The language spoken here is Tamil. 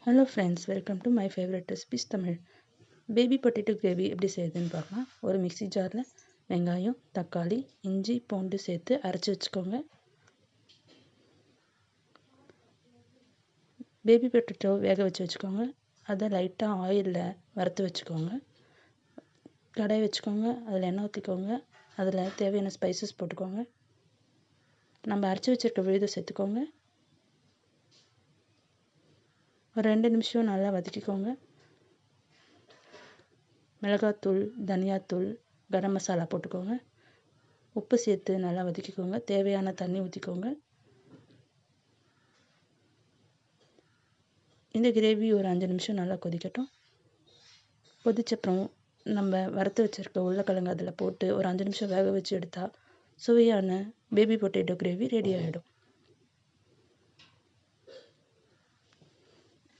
Hello friends, welcome to my favourite recipes Tamil. Baby potato gravy எப்படி செய்யுதுன்னு பார்க்கலாம். ஒரு மிக்ஸி ஜாரில் வெங்காயம், தக்காளி, இஞ்சி, பூண்டு சேர்த்து அரைச்சி வச்சுக்கோங்க. பேபி பொட்டேட்டோ வேக வச்சுக்கோங்க. அதை லைட்டாக ஆயிலில் வறுத்து வச்சுக்கோங்க. கடாய் வச்சுக்கோங்க, அதில் எண்ணெய் ஊற்றிக்கோங்க. அதில் தேவையான ஸ்பைசஸ் போட்டுக்கோங்க. நம்ம அரைச்சி வச்சுருக்க விழுதை சேர்த்துக்கோங்க. ஒரு 2 நிமிஷம் நல்லா வதக்கிக்கோங்க. மிளகாத்தூள், தனியாத்தூள், கரம் மசாலா போட்டுக்கோங்க. உப்பு சேர்த்து நல்லா வதக்கிக்கோங்க. தேவையான தண்ணி ஊற்றிக்கோங்க. இந்த கிரேவி ஒரு 5 நிமிஷம் நல்லா கொதிக்கட்டும். கொதிச்சப்புறம் நம்ம வறுத்து வச்சுருக்க உருளைக்கிழங்கு அதில் போட்டு ஒரு 5 நிமிஷம் வேக வச்சு எடுத்தால் சுவையான பேபி பொட்டேட்டோ கிரேவி ரெடி ஆகிடும்.